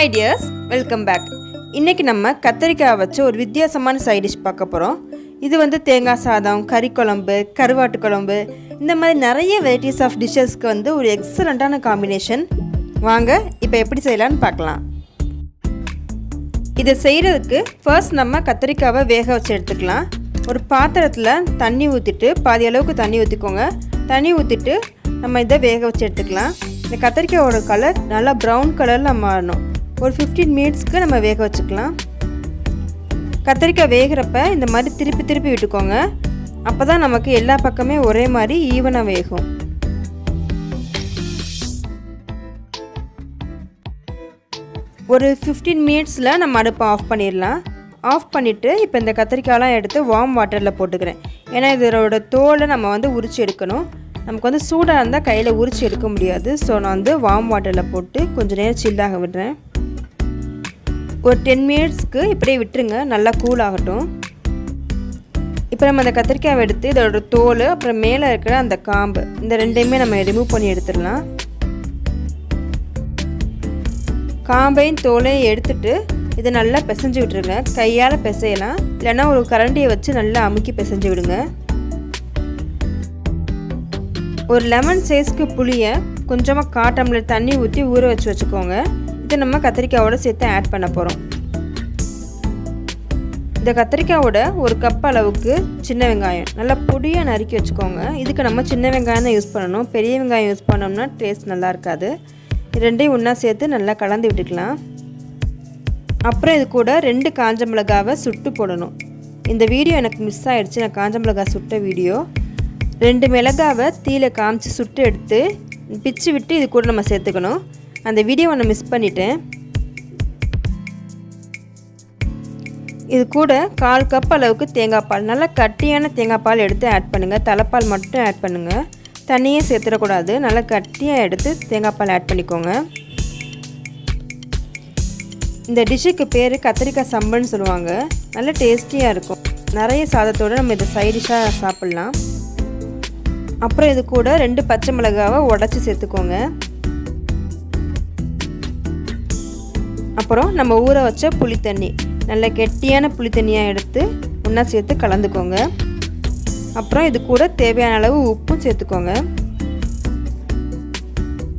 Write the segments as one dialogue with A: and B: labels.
A: Hi dears, welcome back. இன்னைக்கு நம்ம கத்தரிக்காய் வச்சு ஒரு வித்தியாசமான சைட் டிஷ் பார்க்க போறோம். இது வந்து தேங்காய் சாதம், கறி குழம்பு, கருவாட்டு குழம்பு இந்த மாதிரி நிறைய வெரைட்டிஸ் ஆஃப் டிஷ்ஷஸ்க்கு வந்து ஒரு எக்ஸலென்ட்டான காம்பினேஷன். வாங்க இப்போ எப்படி செய்யலாம்னு பார்க்கலாம். இதை செய்கிறதுக்கு ஃபர்ஸ்ட் நம்ம கத்தரிக்காவை வேக வச்சு எடுத்துக்கலாம். ஒரு பாத்திரத்தில் தண்ணி ஊற்றிட்டு பாதி அளவுக்கு தண்ணி ஊற்றிக்கோங்க. தண்ணி ஊற்றிட்டு நம்ம இதை வேக வச்சு எடுத்துக்கலாம். இந்த கத்தரிக்காயோட கலர் நல்லா ப்ரௌன் கலரில் மாறணும். ஒரு 15 மினிட்ஸ்க்கு நம்ம வேக வச்சுக்கலாம். கத்தரிக்காய் வேகிறப்ப இந்த மாதிரி திருப்பி திருப்பி விட்டுக்கோங்க. அப்போ தான் நமக்கு எல்லா பக்கமே ஒரே மாதிரி ஈவனாக வேகும். ஒரு 15 மினிட்ஸில் நம்ம அடுப்பை ஆஃப் பண்ணிடலாம். ஆஃப் பண்ணிவிட்டு இப்போ இந்த கத்திரிக்காயெலாம் எடுத்து வார்ம் வாட்டரில் போட்டுக்கிறேன். ஏன்னா இதோட தோலை நம்ம வந்து உரித்து எடுக்கணும். நமக்கு வந்து சூடாக இருந்தால் கையில் உரித்து எடுக்க முடியாது. ஸோ நான் வந்து வார்ம் வாட்டரில் போட்டு கொஞ்சம் நேரம் சில்லாக விடுறேன். ஒரு 10 மினிட்ஸ்க்கு இப்படியே விட்டுருங்க, நல்லா கூல் ஆகட்டும். இப்போ நம்ம அந்த கத்திரிக்காயை எடுத்து இதோட தோல் அப்புறம் மேலே இருக்கிற அந்த காம்பு இந்த ரெண்டையுமே நம்ம ரிமூவ் பண்ணி எடுத்துடலாம். காம்பையும் தோலையும் எடுத்துட்டு இதை நல்லா பிசைஞ்சு விட்டுருங்க. கையால் பிசையலாம், இல்லைன்னா ஒரு கரண்டியை வச்சு நல்லா அமுக்கி பிசைஞ்சு விடுங்க. ஒரு லெமன் சைஸ்க்கு புளியை கொஞ்சமாக 1/4 டம்ளர் தண்ணி ஊற்றி ஊற வச்சுக்கோங்க. இதை நம்ம கத்திரிக்காயோட சேர்த்து ஆட் பண்ண போகிறோம். இந்த கத்திரிக்காயோட ஒரு கப் அளவுக்கு சின்ன வெங்காயம் நல்லா பொடியாக நறுக்கி வச்சுக்கோங்க. இதுக்கு நம்ம சின்ன வெங்காயம் தான் யூஸ் பண்ணணும். பெரிய வெங்காயம் யூஸ் பண்ணோம்னா டேஸ்ட் நல்லா இருக்காது. ரெண்டையும் ஒன்றா சேர்த்து நல்லா கலந்து விட்டுக்கலாம். அப்புறம் இது கூட 2 காஞ்ச மிளகாவை சுட்டு போடணும். இந்த வீடியோ எனக்கு மிஸ் ஆகிடுச்சு, நான் காஞ்ச மிளகாய் சுட்ட வீடியோ. 2 மிளகாவை தீயில காமிச்சு சுட்டு எடுத்து பிச்சு விட்டு இது கூட நம்ம சேர்த்துக்கணும். அந்த வீடியோவை நான் மிஸ் பண்ணிட்டேன். இது கூட 1/4 கப் அளவுக்கு தேங்காய் பால், நல்லா கட்டியான தேங்காய் பால் எடுத்து ஆட் பண்ணுங்கள். தலைப்பால் மட்டும் ஆட் பண்ணுங்கள், தண்ணியே சேர்த்துடக்கூடாது. நல்லா கட்டியாக எடுத்து தேங்காய் பால் ஆட் பண்ணிக்கோங்க. இந்த டிஷ்ஷுக்கு பேர் கத்தரிக்காய் சம்பல்னு சொல்லுவாங்க. நல்லா டேஸ்டியாக இருக்கும். நிறைய சாதத்தோடு நம்ம இதை சைட் டிஷ்ஷாக சாப்பிட்லாம். அப்புறம் இது கூட 2 பச்சை மிளகாவை உடச்சி சேர்த்துக்கோங்க. அப்புறம் நம்ம ஊற வச்ச புளி தண்ணி, நல்ல கெட்டியான புளி தண்ணியாக எடுத்து ஒன்றா சேர்த்து கலந்துக்கோங்க. அப்புறம் இது கூட தேவையான அளவு உப்பும் சேர்த்துக்கோங்க.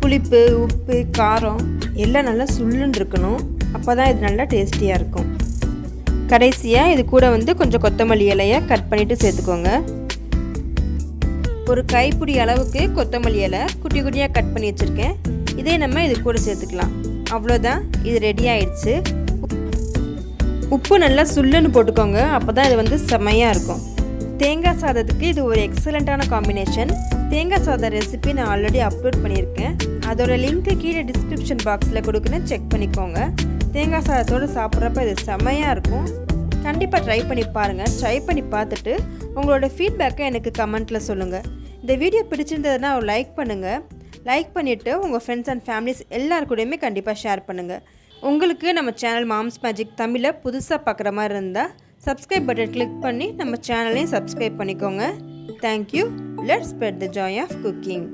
A: புளிப்பு, உப்பு, காரம் எல்லாம் நல்லா சுள்ளுன்னு இருக்கணும். அப்போ தான் இது நல்லா டேஸ்டியாக இருக்கும். கடைசியாக இது கூட வந்து கொஞ்சம் கொத்தமல்லி இலையை கட் பண்ணிவிட்டு சேர்த்துக்கோங்க. ஒரு கைப்பிடி அளவுக்கு கொத்தமல்லி இலை குட்டி குட்டியாக கட் பண்ணி வச்சுருக்கேன். இதே நம்ம இது கூட சேர்த்துக்கலாம். அவ்வளோதான், இது ரெடி ஆயிடுச்சு. உப்பு நல்லா சுள்ளுன்னு போட்டுக்கோங்க, அப்போ தான் இது வந்து செம்மையாக இருக்கும். தேங்காய் சாதத்துக்கு இது ஒரு எக்ஸலண்ட்டான காம்பினேஷன். தேங்காய் சாதம் ரெசிபி நான் ஆல்ரெடி அப்லோட் பண்ணியிருக்கேன். அதோட லிங்க்கு கீழே டிஸ்கிரிப்ஷன் பாக்ஸில் கொடுக்குறேன், செக் பண்ணிக்கோங்க. தேங்காய் சாதத்தோடு சாப்பிட்றப்ப இது செம்மையாக இருக்கும். கண்டிப்பாக ட்ரை பண்ணி பாருங்கள். ட்ரை பண்ணி பார்த்துட்டு உங்களோட ஃபீட்பேக்கை எனக்கு கமெண்ட்டில் சொல்லுங்கள். இந்த வீடியோ பிடிச்சிருந்ததுன்னா ஒரு லைக் பண்ணுங்கள். லைக் பண்ணிவிட்டு உங்கள் ஃப்ரெண்ட்ஸ் அண்ட் ஃபேமிலிஸ் எல்லாருக்கூடையுமே கண்டிப்பாக ஷேர் பண்ணுங்கள். உங்களுக்கு நம்ம சேனல் மாம்ஸ் மேஜிக் தமிழை புதுசாக பார்க்குற மாதிரி இருந்தால் சப்ஸ்கிரைப் பட்டன் கிளிக் பண்ணி நம்ம சேனலையும் சப்ஸ்கிரைப் பண்ணிக்கோங்க. Thank you. Let's spread the joy of cooking.